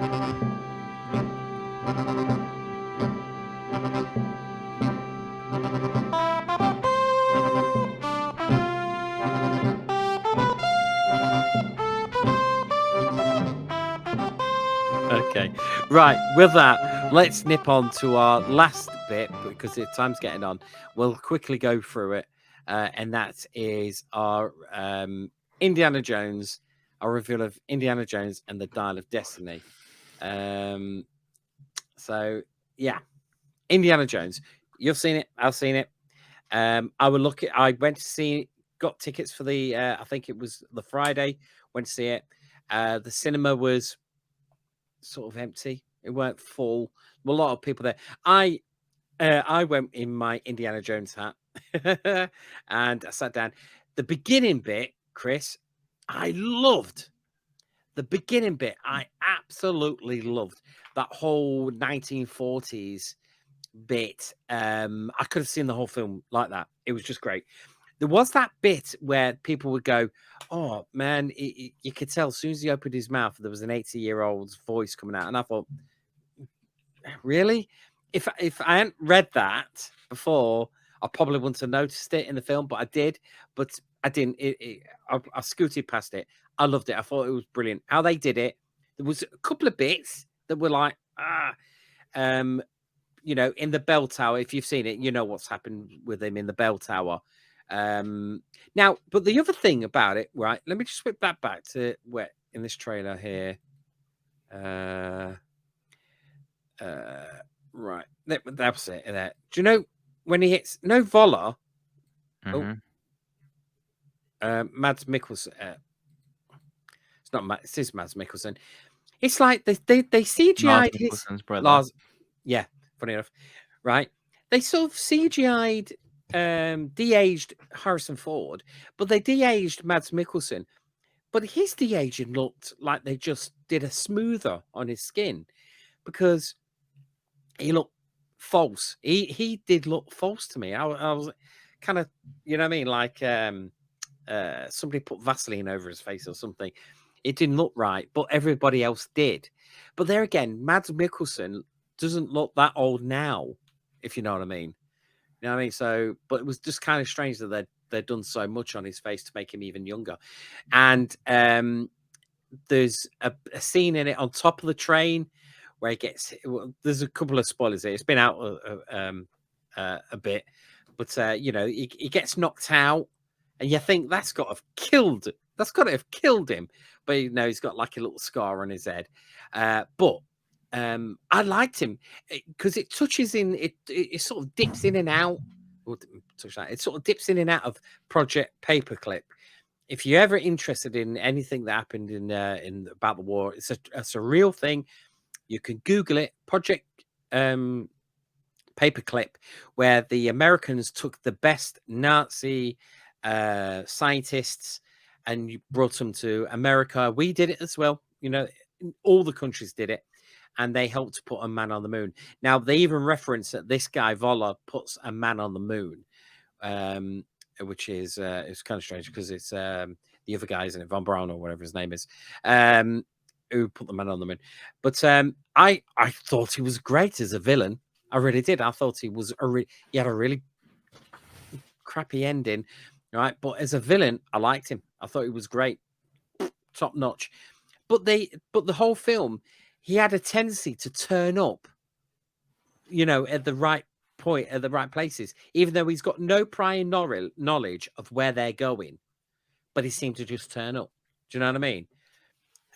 Okay, right. With that, let's nip on to our last bit because the time's getting on. We'll quickly go through it, and that is our Indiana Jones, our review of Indiana Jones and the Dial of Destiny. So yeah, Indiana Jones. You've seen it. I've seen it. I will look at. I went to see. Got tickets for the. I think it was the Friday. Went to see it. The cinema was sort of empty. It weren't full. There were a lot of people there. I went in my Indiana Jones hat and I sat down. The beginning bit, Chris, I loved. The beginning bit, I absolutely loved that whole 1940s bit. I could have seen the whole film like that. It was just great. There was that bit where people would go, "Oh man," you could tell as soon as he opened his mouth, there was an 80-year-old's voice coming out, and I thought, really? If I hadn't read that before, I probably wouldn't have noticed it in the film, but I did. But I didn't. I scooted past it. I loved it. I thought it was brilliant how they did it. There was a couple of bits that were like, in the bell tower. If you've seen it, you know what's happened with him in the bell tower. Now, but the other thing about it, right? Let me just whip that back to where in this trailer here. Right, that was it. There. Do you know when he hits Voller? Mm-hmm. Mads Mikkelsen. It's not Mads. It is Mads Mikkelsen. It's like they CGI'd his brother. Lars. Yeah, funny enough, right? They sort of CGI'd, de-aged Harrison Ford, but they de-aged Mads Mikkelsen. But his de-aging looked like they just did a smoother on his skin because he looked false. He did look false to me. I was kind of, you know what I mean? Like somebody put Vaseline over his face or something. It didn't look right, but everybody else did. But there again, Mads Mikkelsen doesn't look that old now, if you know what I mean. You know what I mean? So, but it was just kind of strange that they'd done so much on his face to make him even younger. And there's a scene in it on top of the train where he gets. There's a couple of spoilers here. It's been out a bit, but he gets knocked out, and you think that's got to have killed. That's got to have killed him, but he's got like a little scar on his head. But I liked him because it touches in. It sort of dips in and out. It sort of dips in and out of Project Paperclip. If you're ever interested in anything that happened in about the war, it's a real thing. You can Google it, Project Paperclip, where the Americans took the best Nazi scientists and you brought them to America. We did it as well. All the countries did it, and they helped to put a man on the moon. Now, they even reference that this guy, Voller, puts a man on the moon, which is it's kind of strange because it's the other guy, isn't it? Von Braun or whatever his name is, who put the man on the moon. But I thought he was great as a villain. I really did. I thought he was he had a really crappy ending, right? But as a villain, I liked him. I thought he was great, top notch. But the whole film, he had a tendency to turn up, at the right point, at the right places, even though he's got no prior knowledge of where they're going. But he seemed to just turn up. Do you know what I mean?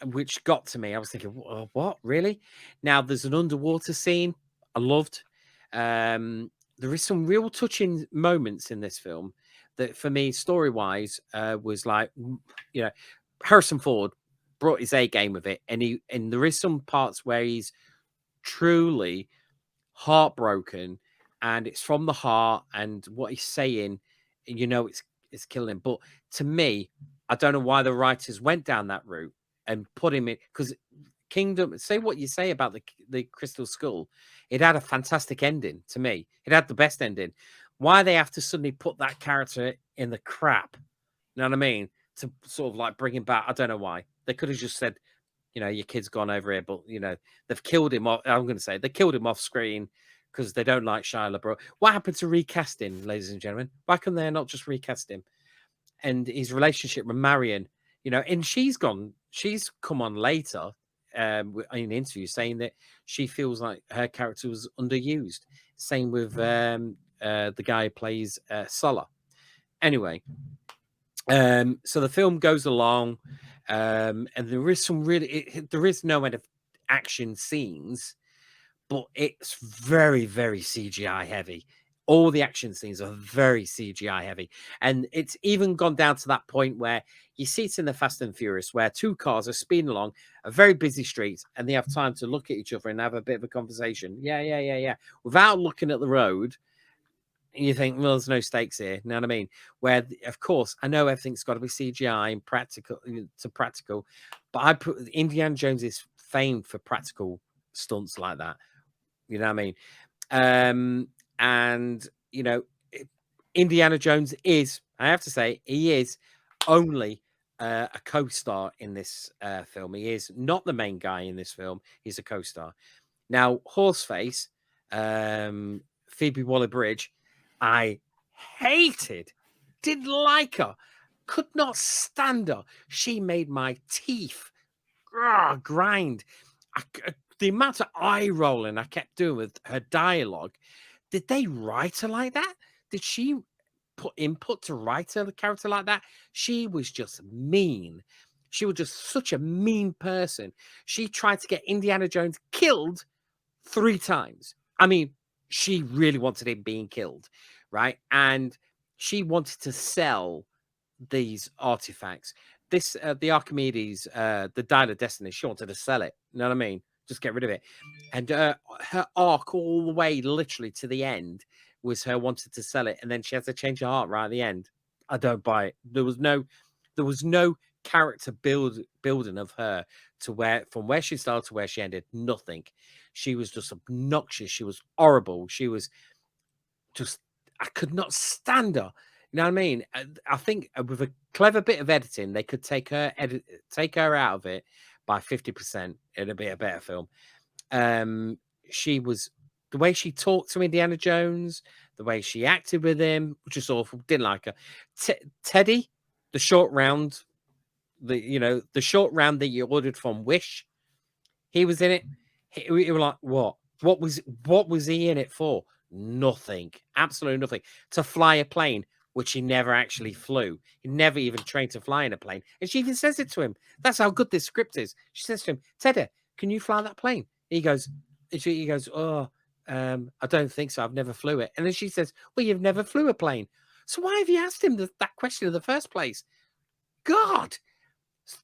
Which got to me. I was thinking, what? Really? Now, there's an underwater scene I loved. There is some real touching moments in this film that, for me, story-wise, was like, Harrison Ford brought his A game with it, and there is some parts where he's truly heartbroken, and it's from the heart, and what he's saying, it's killing him. But to me, I don't know why the writers went down that route and put him in, because Kingdom, say what you say about the Crystal Skull, it had a fantastic ending to me. It had the best ending. Why they have to suddenly put that character in the crap? You know what I mean? To sort of like bring him back. I don't know why. They could have just said, you know, your kid's gone over here, but you know, they've killed him off. I'm going to say they killed him off screen because they don't like Shia LaBeouf. What happened to recasting, ladies and gentlemen? Why can they not just recast him? And his relationship with Marion, you know, and she's come on later in interviews saying that she feels like her character was underused. Same with the guy who plays Sulla. Anyway, so the film goes along, and there is some there is no end of action scenes, but it's very, very CGI heavy. All the action scenes are very CGI heavy. And it's even gone down to that point where you see it in the Fast and Furious, where two cars are speeding along a very busy street and they have time to look at each other and have a bit of a conversation. Yeah. Without looking at the road. You think, well, there's no stakes here. You know what I mean? Where, of course, I know everything's got to be CGI and practical to practical, but I put Indiana Jones is famed for practical stunts like that. You know what I mean? And you know, Indiana Jones is, I have to say, he is only a co-star in this film. He is not the main guy in this film. He's a co-star. Now, Horseface, Phoebe Waller-Bridge, I hated, didn't like her, could not stand her. She made my teeth grind. The amount of eye rolling I kept doing with her dialogue, did they write her like that? Did she put input to write her character like that? She was just mean. She was just such a mean person. She tried to get Indiana Jones killed 3 times. I mean, she really wanted him being killed, right? And she wanted to sell these artifacts. This, the Archimedes, the Dial of Destiny, she wanted to sell it. You know what I mean? Just get rid of it. And her arc all the way, literally to the end, was her wanting to sell it, and then she had to change her heart right at the end. I don't buy it. There was no character building of her to where from where she started to where she ended. Nothing. She was just obnoxious. She was horrible. She was just, I could not stand her. You know what I mean? I think with a clever bit of editing, they could take her out of it by 50%. It'd be a better film. She was, the way she talked to Indiana Jones, the way she acted with him, which is awful. Didn't like her. Teddy, the short round, the short round that you ordered from Wish, he was in it. We were like, what? What was he in it for? Nothing. Absolutely nothing. To fly a plane, which he never actually flew. He never even trained to fly in a plane. And she even says it to him. That's how good this script is. She says to him, Teddy, can you fly that plane? He goes, oh, I don't think so. I've never flew it. And then she says, well, you've never flew a plane. So why have you asked him that question in the first place? God,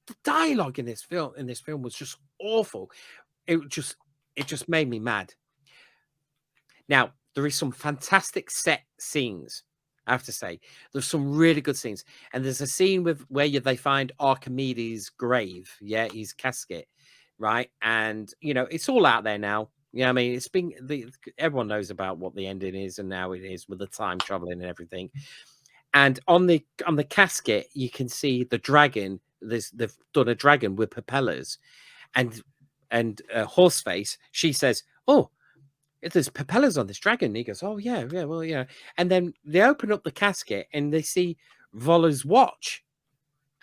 the dialogue in this film was just awful. It just made me mad. Now, there is some fantastic set scenes, I have to say. There's some really good scenes. And there's a scene where they find Archimedes' grave, his casket, right? And, it's all out there now. I mean, it's been, everyone knows about what the ending is and now it is with the time traveling and everything. And on the casket, you can see the dragon. They've done a dragon with propellers. And Horseface, she says, oh, if there's propellers on this dragon. And he goes, oh, yeah, well, yeah. And then they open up the casket and they see Voller's watch.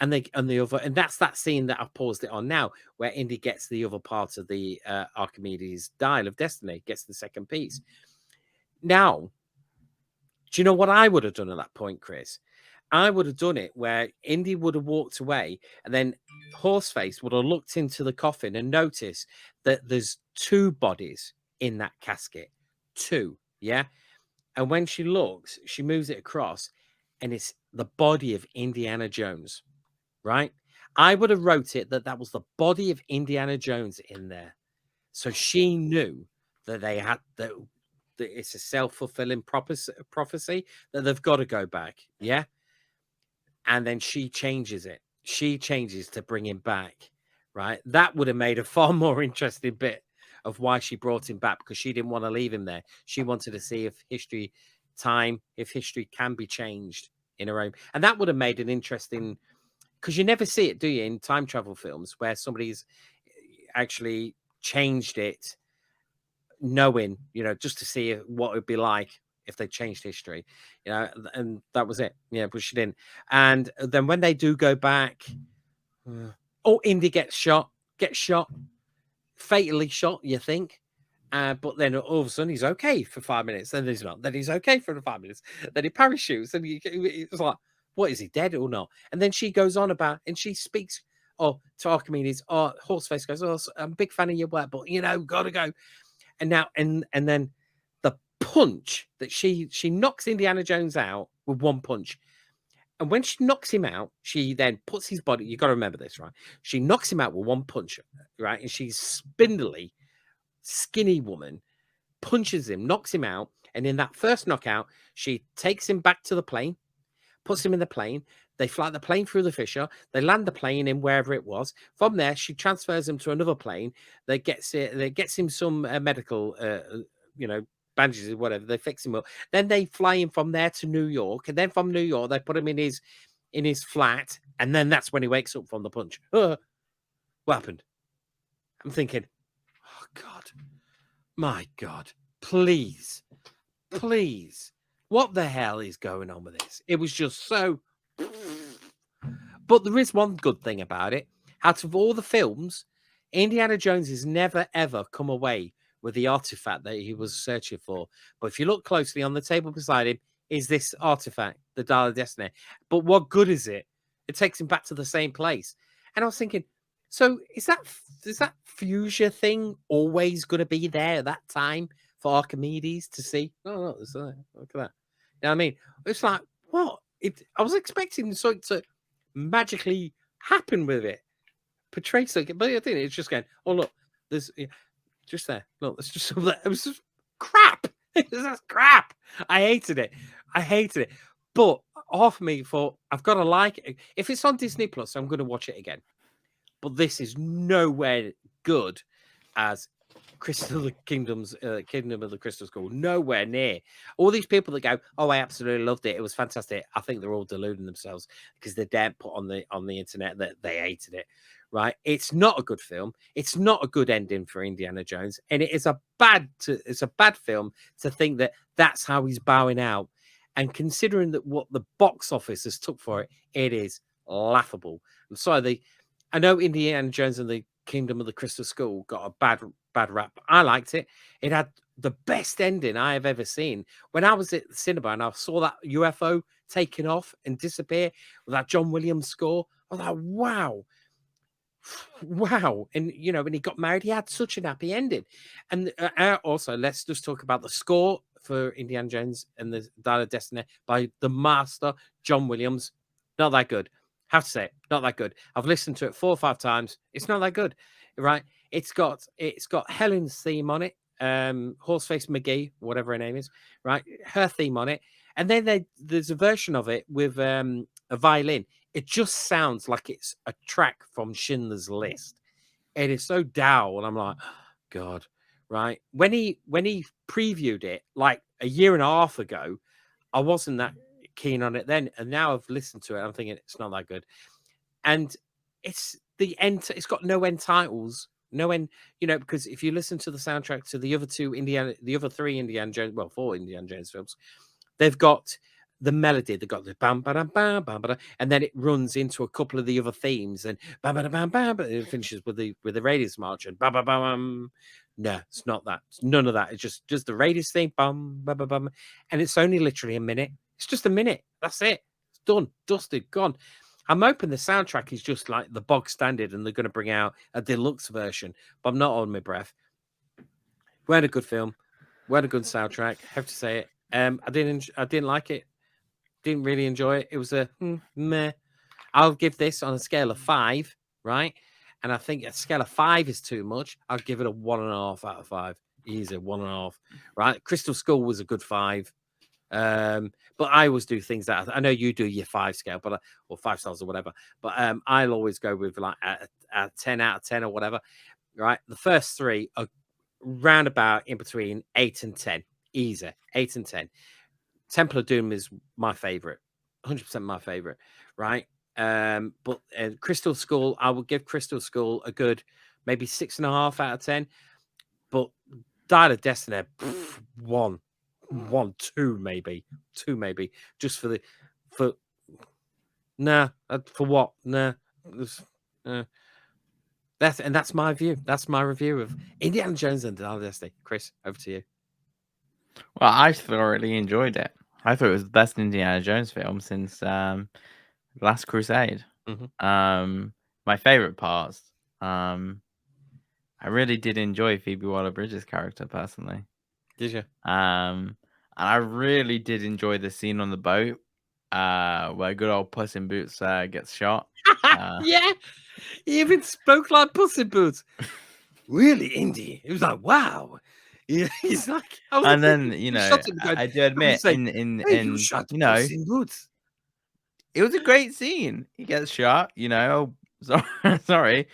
And that's that scene that I've paused it on now, where Indy gets the other part of the Archimedes Dial of Destiny, gets the second piece. Now, do you know what I would have done at that point, Chris? I would have done it where Indy would have walked away and then Horseface would have looked into the coffin and noticed that there's 2 bodies in that casket. 2, yeah? And when she looks, she moves it across and it's the body of Indiana Jones, right? I would have wrote it that was the body of Indiana Jones in there. So she knew that they had that it's a self-fulfilling prophecy that they've got to go back, yeah? And then she changes it. She changes to bring him back, right? That would have made a far more interesting bit of why she brought him back, because she didn't want to leave him there. She wanted to see if history can be changed in her own. And that would have made an interesting, because you never see it, do you, in time travel films where somebody's actually changed it, knowing, just to see what it would be like if they changed history, and that was it. Yeah, push it in. And then when they do go back, Indy gets shot, fatally shot, you think. But then all of a sudden he's okay for 5 minutes. Then he's not. Then he's okay for 5 minutes. Then he parachutes, and it's like, what, is he dead or not? And then she goes on about, and she speaks, to Archimedes. Horseface goes, I'm a big fan of your work, but gotta go. And now, and then the punch that she knocks Indiana Jones out with one punch. And when she knocks him out, she then puts his body. You got to remember this, right? She knocks him out with one punch, right? And she's spindly, skinny woman, punches him, knocks him out. And in that first knockout, she takes him back to the plane, puts him in the plane. They fly the plane through the fissure. They land the plane in wherever it was. From there, she transfers him to another plane. That gets him some medical, bandages or whatever. They fix him up. Then they fly him from there to New York, and then from New York they put him in his flat, and then that's when he wakes up from the punch. What happened? I'm thinking, oh God, my God, please, what the hell is going on with this? It was just so. But there is one good thing about it. Out of all the films, Indiana Jones has never ever come away with the artifact that he was searching for. But if you look closely on the table beside him, is this artifact, the Dial of Destiny. But what good is it? It takes him back to the same place. And I was thinking, so is that fuchsia thing always going to be there at that time for Archimedes to see? No, look at that. You know what I mean? It's like, what? I was expecting something to magically happen with it. Portray something, but I think it's just going, oh, look, there's just there. Look, it's just it was just crap. It was just crap. I hated it. But half of me thought, I've got to like it. If it's on Disney Plus, I'm going to watch it again. But this is nowhere good as Kingdom of the Crystal Skull. Nowhere near. All these people that go, oh, I absolutely loved it. It was fantastic. I think they're all deluding themselves because they daren't put on the internet that they hated it. Right? It's not a good film. It's not a good ending for Indiana Jones, and it's a bad film to think that that's how he's bowing out. And considering that what the box office has took for it, it is laughable. I'm sorry. I know Indiana Jones and the Kingdom of the Crystal Skull got a bad rap. I liked it. It had the best ending I have ever seen. When I was at the cinema and I saw that UFO taking off and disappear with that John Williams score, I was like, wow. And when he got married, he had such an happy ending. And also, let's just talk about the score for Indiana Jones and the Dial of Destiny by the master John Williams. Not that good. Have to say it, not that good. I've listened to it 4 or 5 times. It's not that good, right? It's got Helen's theme on it, Horseface McGee, whatever her name is, right? Her theme on it, and then there's a version of it with a violin. It just sounds like it's a track from Schindler's List. It is so dull, and I'm like, oh, God, right? When he previewed it like a year and a half ago, I wasn't that keen on it then, and now I've listened to it. I'm thinking it's not that good, and it's the end. It's got no end titles, no end. Because if you listen to the soundtrack to the other 3 Indiana Jones, well, 4 Indiana Jones films, they've got the melody. They've got the bam bam bam bam bam, and then it runs into a couple of the other themes, and bam bam bam bam. It finishes with the Radius March and bam bam bam. No, it's not that. It's none of that. It's just the Radius theme, bam bam bam bam, and it's only literally a minute. It's just a minute. That's it. It's done, dusted, gone. I'm hoping the soundtrack is just like the bog standard, and they're going to bring out a deluxe version. But I'm not on my breath. We had a good film. We had a good soundtrack. Have to say it. I didn't like it. Didn't really enjoy it. It was a meh. I'll give this on a scale of 5, right? And I think a scale of 5 is too much. I'll give it a 1.5 out of 5. Easy, 1.5. Right? Crystal Skull was a good 5. But I always do things that I know you do your 5 scale, but or 5 stars or whatever. But I'll always go with like a 10 out of 10 or whatever. Right? The first 3 are roundabout in between 8 and 10. Easy, 8 and 10. Temple of Doom is my favorite, 100% my favorite, right? But Crystal Skull, I will give Crystal Skull a good maybe 6.5 out of 10. But Dial of Destiny, 1, 1, 2 maybe, 2 maybe, just for nah, for what? Nah, uh, that's my view. That's my review of Indiana Jones and Dial of Destiny. Chris, over to you. Well, I thoroughly enjoyed it. I thought it was the best Indiana Jones film since Last Crusade. Mm-hmm. My favorite parts. I really did enjoy Phoebe Waller-Bridge's character personally. Did you? And I really did enjoy the scene on the boat, where good old Puss in Boots gets shot. Yeah, he even spoke like Puss in Boots. Really, Indy? It was like, wow. He's like, I was And like, then he shot him going, I do I'm admit, just saying, hey, you in shot Puss in Boots. it was a great scene. He gets shot, sorry, sorry,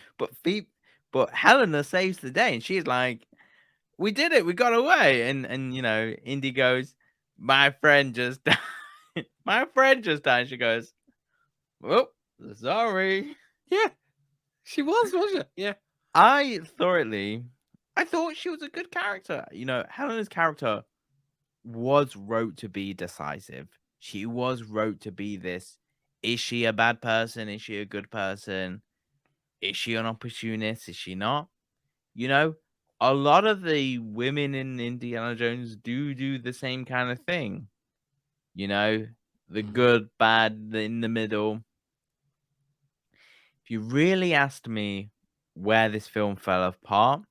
but Helena saves the day, and she's like, "We did it, we got away." And Indy goes, "My friend just died. My friend just died." She goes, "Oh, sorry." Yeah, she was, wasn't she? Yeah. I thought she was a good character. Helena's character was wrote to be decisive. She was wrote to be this. Is she a bad person? Is she a good person? Is she an opportunist? Is she not? You know, a lot of the women in Indiana Jones do the same kind of thing. You know, the Mhm. good, bad, the in the middle. If you really asked me where this film fell apart,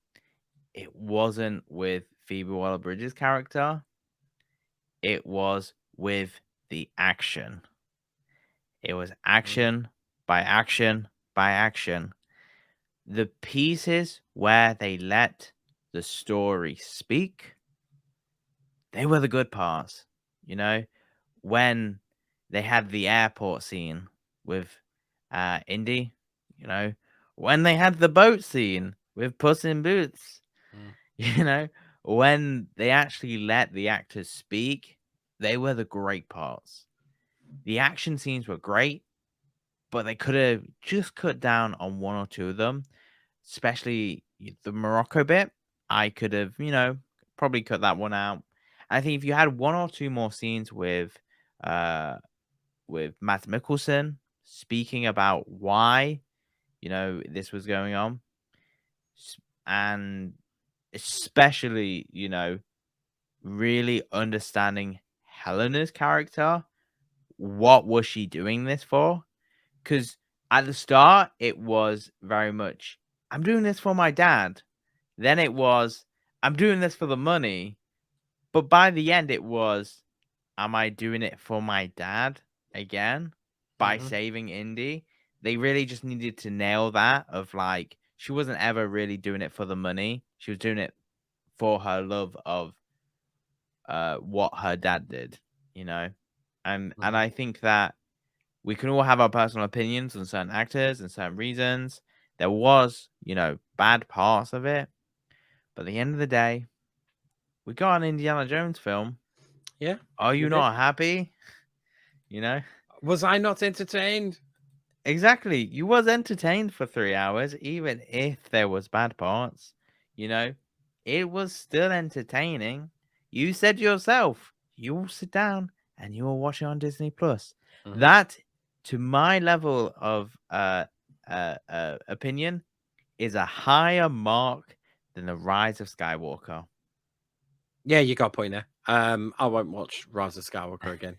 it wasn't with Phoebe Waller-Bridge's character. It was with the action. It was Mm. action by action by action. The pieces where they let the story speak, they were the good parts. You know, when they had the airport scene with Indy, you know, when they had the boat scene with Puss in Boots, Mm. you know, when they actually let the actors speak, they were the great parts. The action scenes were great, but they could have just cut down on one or two of them, especially the Morocco bit. I could have, probably cut that one out. I think if you had one or two more scenes uh, with Matt Mikkelsen speaking about why, this was going on, and especially, really understanding Helena's character. What was she doing this for? Because at the start, it was very much, I'm doing this for my dad. Then it was, I'm doing this for the money. But by the end, it was, am I doing it for my dad again by Mhm. saving Indy? They really just needed to nail that of like, she wasn't ever really doing it for the money. She was doing it for her love of what her dad did, you know? And Mhm. I think that we can all have our personal opinions on certain actors and certain reasons. There was, bad parts of it, but at the end of the day, we got an Indiana Jones film. Yeah, Are we you did. not happy? You know? Was I not entertained? Exactly. You was entertained for 3 hours, even if there was bad parts. You know, it was still entertaining. You said yourself, you will sit down and you will watch it on Disney Plus. Mhm. That, to my level of opinion, is a higher mark than the Rise of Skywalker. Yeah, you got a point there. I won't watch Rise of Skywalker again.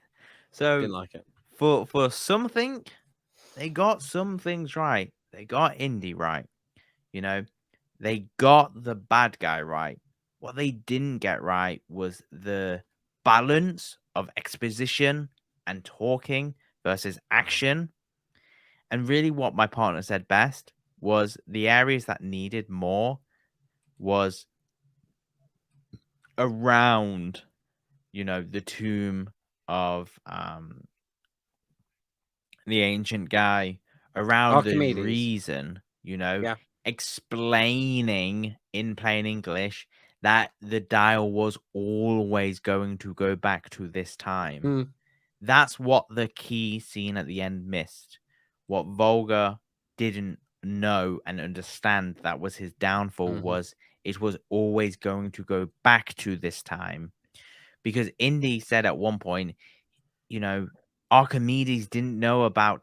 So, Didn't like it. for something, they got some things right. They got Indy right. You know, they got the bad guy right. What they didn't get right was the balance of exposition and talking versus Mhm. action. And really, what my partner said best was the areas that needed more was around, the tomb of the ancient guy, around the Archimedes. reason, Yeah. explaining in plain English that the dial was always going to go back to this time. Mm. That's what the key scene at the end missed. What Volga didn't know and understand that was his downfall Mhm. was it was always going to go back to this time. Because Indy said at one point, you know, Archimedes didn't know about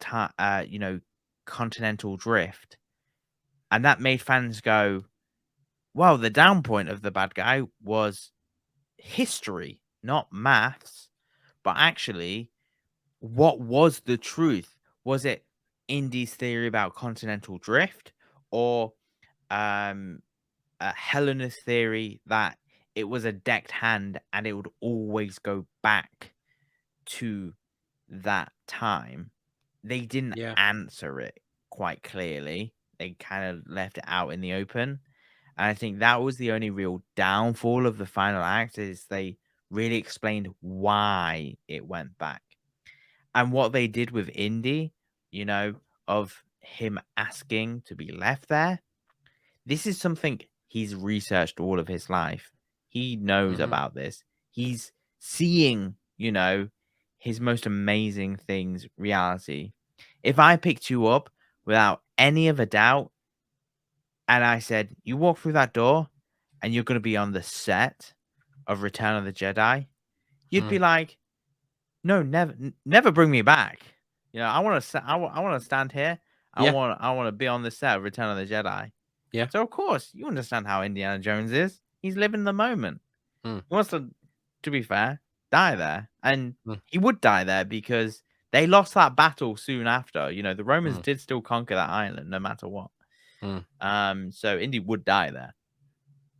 continental drift. And that made fans go, well, the down point of the bad guy was history, not maths. But actually, what was the truth? Was it Indy's theory about continental drift, or um, Helena's theory that it was a decked hand and it would always go back to that time? They didn't Yeah. answer it quite clearly. They kind of left it out in the open. And I think that was the only real downfall of the final act is they really explained why it went back. And what they did with Indy, of him asking to be left there, this is something he's researched all of his life. He knows Mhm. about this. He's seeing, his most amazing things reality. If I picked you up without any of a doubt and I said, you walk through that door and you're going to be on the set of Return of the Jedi, you'd be Mm. like, no, never bring me back. I want to, I want to stand here. Yeah. I want to be on the set of Return of the Jedi. Yeah. So of course you understand how Indiana Jones is. He's living the moment. Mm. He wants to be fair, die there, and Mm. he would die there because they lost that battle soon after. The Romans Mm. did still conquer that island no matter what. Mm. So Indy would die there,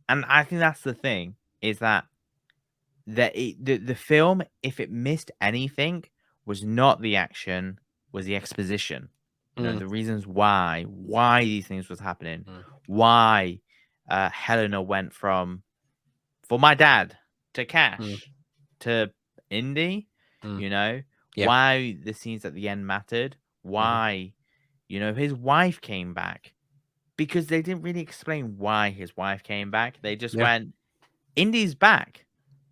and I think that's the thing is that the film, if it missed anything, was not the action, was the exposition. Mm. The reasons why these things was happening, Mm. why Helena went from for my dad to Mm. Cash to Indy, Mm. you know, Yeah. why the scenes at the end mattered, Mhm. why, his wife came back. Because they didn't really explain why his wife came back. They just Yeah. went, Indy's back.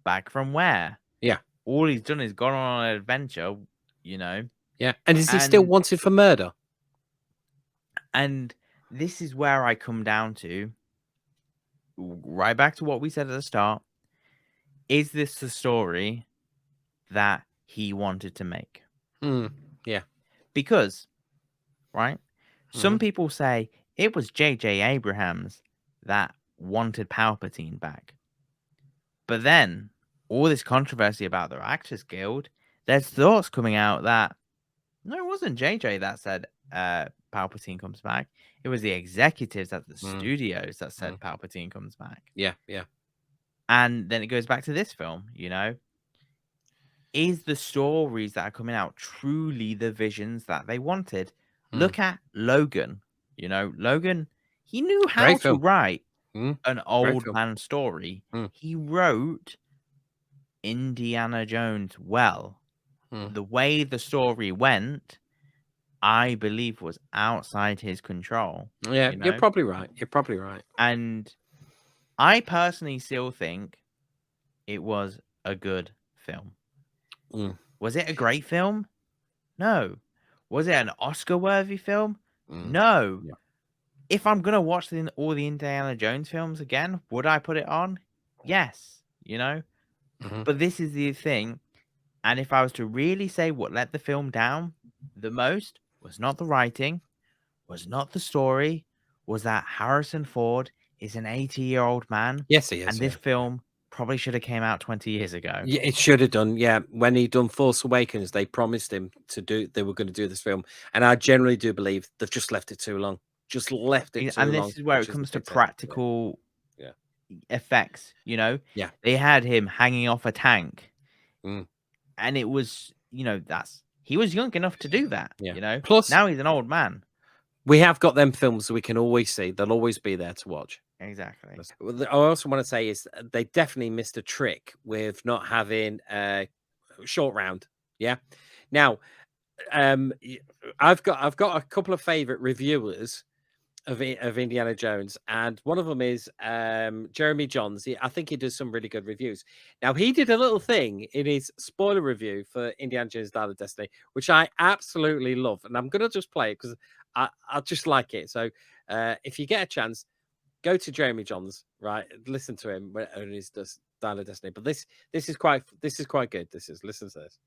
Back from where? Yeah. All he's done is gone on an adventure, you know. Yeah. And is he still And wanted for murder? and this is where I come down to right back to what we said at the start. Is this the story that he wanted to make? Mm. Yeah. Because, right? Some Mhm. people say it was J.J. Abrams that wanted Palpatine back. But then, all this controversy about the Actors Guild, there's thoughts coming out that no, it wasn't JJ that said Palpatine comes back. It was the executives at the Mm. studios that Mm. said Palpatine comes back. Yeah. Yeah. And then it goes back to this film, Is the stories that are coming out truly the visions that they wanted? Mm. Look at Logan. Logan, he knew how Great to film. write Mm. an Great old film. man story. Mm. He wrote Indiana Jones well. Mm. The way the story went, I believe, was outside his control, Yeah. You're probably right. You're probably right. And I personally still think it was a good film. Mm. Was it a great film? No. Was it an Oscar-worthy film? Mm. No. Yeah. If I'm gonna watch all the Indiana Jones films again, would I put it on? Yes. Mhm. But this is the thing, and if I was to really say what let the film down the most was not the writing, was not the story, was that Harrison Ford is an 80-year-old man, Yes, he is. and this Yeah. film probably should have came out 20 years ago. Yeah, it should have done. Yeah, when he done Force Awakens, they promised him to do. They were going to do this film, and I generally do believe they've just left it too long. Just left it too And long, this is where it which is a comes to pity. Yeah, practical yeah, effects, yeah. They had him hanging off a tank, Mm, and it was, he was young enough to do that, yeah. Plus, Now he's an old man. we have got them films that we can always see. They'll always be there to watch. Exactly. I also want to say is they definitely missed a trick with not having a short round. Yeah. Now, I've got a couple of favorite reviewers of Indiana Jones, and one of them is Jeremy Johns. I think he does some really good reviews. Now he did a little thing in his spoiler review for Indiana Jones: Dial of Destiny, which I absolutely love, and I'm gonna just play it because I just like it. So if you get a chance, go to Jeremy Johns, right? Listen to him when he's does Dial of Destiny. But this is quite good. Listen to this.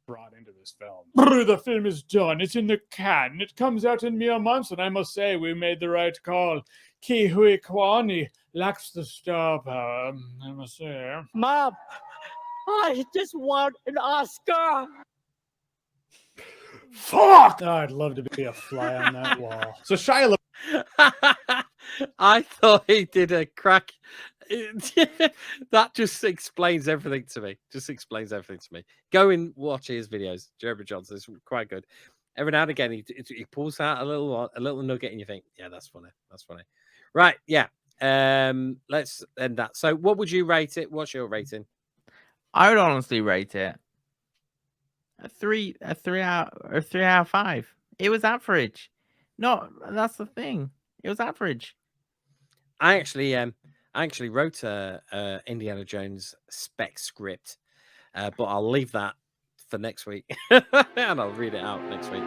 Brought into this film. The film is done. It's in the can. It comes out in mere months, and I must say we made the right call. Ki Hui Kwani lacks the star power, I must say. Mom, I just want an Oscar. Fuck! Oh, I'd love to be a fly on that wall. So Shia I thought he did a crack. That just explains everything to me. Go and watch his videos. Jeremy Johnson is quite good. Every now and again, he pulls out a little nugget, and you think, yeah, that's funny. Right? Yeah. Let's end that. So, what would you rate it? What's your rating? I would honestly rate it a 3 out of 5. It was average. No, that's the thing. It was average. I actually wrote a Indiana Jones spec script, but I'll leave that for next week, and I'll read it out next week.